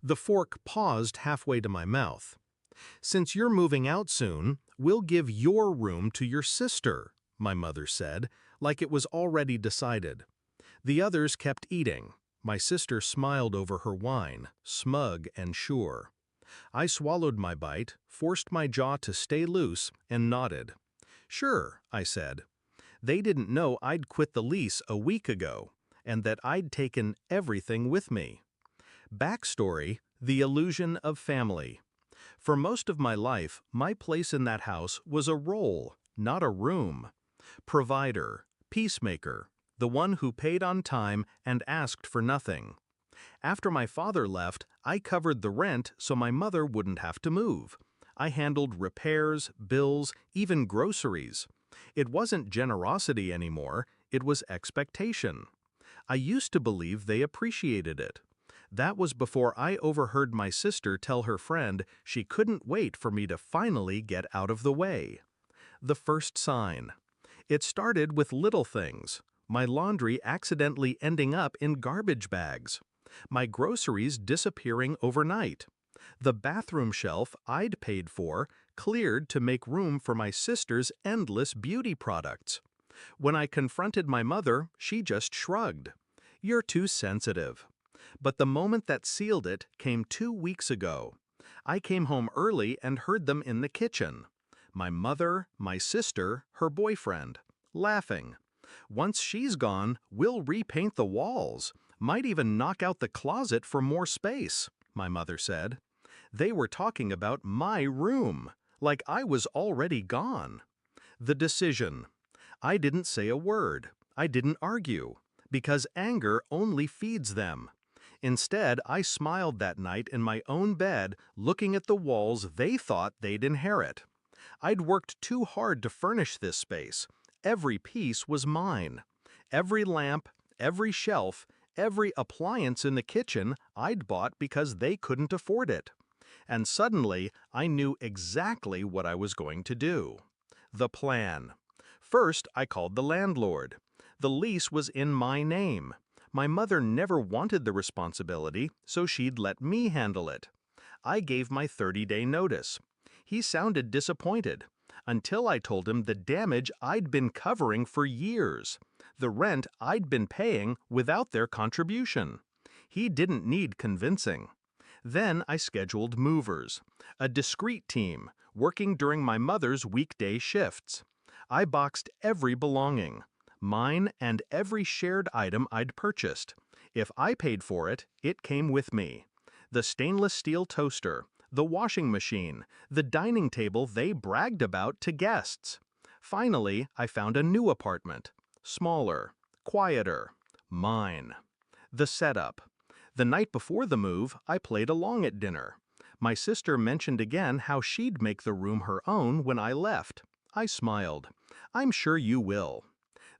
The fork paused halfway to my mouth. "Since you're moving out soon, we'll give your room to your sister," my mother said, like it was already decided. The others kept eating. My sister smiled over her wine, smug and sure. I swallowed my bite, forced my jaw to stay loose, and nodded. "Sure," I said. They didn't know I'd quit the lease a week ago, and that I'd taken everything with me. Backstory: the illusion of family. For most of my life, my place in that house was a role, not a room. Provider, peacemaker, the one who paid on time and asked for nothing. After my father left, I covered the rent so my mother wouldn't have to move. I handled repairs, bills, even groceries. It wasn't generosity anymore, it was expectation. I used to believe they appreciated it. That was before I overheard my sister tell her friend she couldn't wait for me to finally get out of the way. The first sign. It started with little things. My laundry accidentally ending up in garbage bags. My groceries disappearing overnight. The bathroom shelf I'd paid for cleared to make room for my sister's endless beauty products. When I confronted my mother, she just shrugged. "You're too sensitive." But the moment that sealed it came 2 weeks ago. I came home early and heard them in the kitchen. My mother, my sister, her boyfriend, laughing. "Once she's gone, we'll repaint the walls. Might even knock out the closet for more space," my mother said. They were talking about my room, like I was already gone. The decision. I didn't say a word. I didn't argue, because anger only feeds them. Instead, I smiled that night in my own bed, looking at the walls they thought they'd inherit. I'd worked too hard to furnish this space. Every piece was mine. Every lamp, every shelf, every appliance in the kitchen I'd bought because they couldn't afford it. And suddenly, I knew exactly what I was going to do. The plan. First, I called the landlord. The lease was in my name. My mother never wanted the responsibility, so she'd let me handle it. I gave my 30-day notice. He sounded disappointed, until I told him the damage I'd been covering for years, the rent I'd been paying without their contribution. He didn't need convincing. Then I scheduled movers, a discreet team, working during my mother's weekday shifts. I boxed every belonging, mine and every shared item I'd purchased. If I paid for it, it came with me. The stainless steel toaster, the washing machine, the dining table they bragged about to guests. Finally, I found a new apartment. Smaller, quieter, mine. The setup. The night before the move, I played along at dinner. My sister mentioned again how she'd make the room her own when I left. I smiled. "I'm sure you will."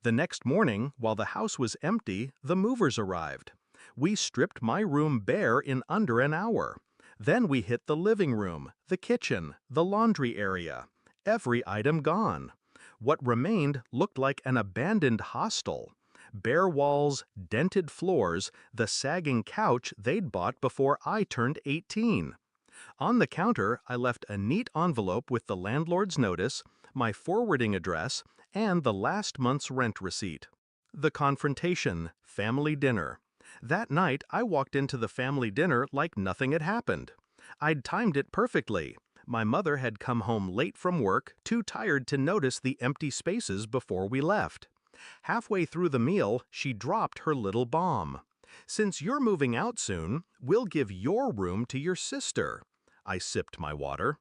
The next morning, while the house was empty, the movers arrived. We stripped my room bare in under an hour. Then we hit the living room, the kitchen, the laundry area. Every item gone. What remained looked like an abandoned hostel. Bare walls, dented floors, the sagging couch they'd bought before I turned 18. On the counter, I left a neat envelope with the landlord's notice, my forwarding address, and the last month's rent receipt. The confrontation, family dinner. That night, I walked into the family dinner like nothing had happened. I'd timed it perfectly. My mother had come home late from work, too tired to notice the empty spaces before we left. Halfway through the meal, she dropped her little bomb. "Since you're moving out soon, we'll give your room to your sister." I sipped my water.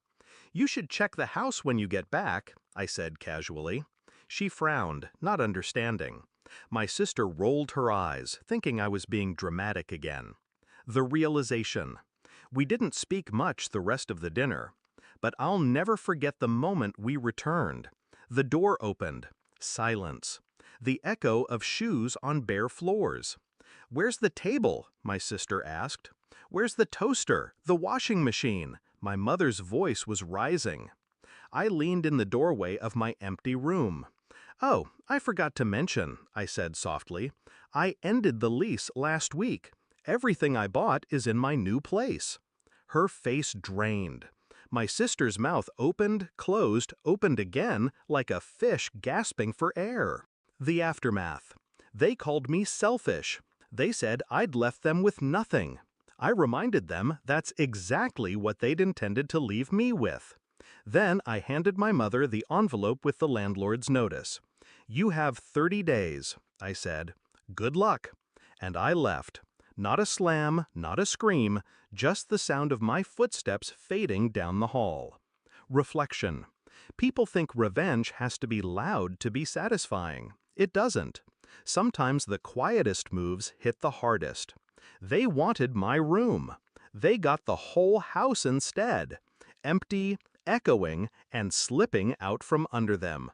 "You should check the house when you get back," I said casually. She frowned, not understanding. My sister rolled her eyes, thinking I was being dramatic again. The realization. We didn't speak much the rest of the dinner, but I'll never forget the moment we returned. The door opened. Silence. The echo of shoes on bare floors. "Where's the table?" my sister asked. "Where's the toaster, the washing machine?" My mother's voice was rising. I leaned in the doorway of my empty room. "Oh, I forgot to mention," I said softly. "I ended the lease last week. Everything I bought is in my new place." Her face drained. My sister's mouth opened, closed, opened again, like a fish gasping for air. The aftermath. They called me selfish. They said I'd left them with nothing. I reminded them that's exactly what they'd intended to leave me with. Then I handed my mother the envelope with the landlord's notice. "You have 30 days," I said. "Good luck." And I left. Not a slam, not a scream, just the sound of my footsteps fading down the hall. Reflection. People think revenge has to be loud to be satisfying. It doesn't. Sometimes the quietest moves hit the hardest. They wanted my room. They got the whole house instead. Empty, echoing, and slipping out from under them.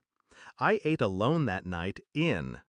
I ate alone that night in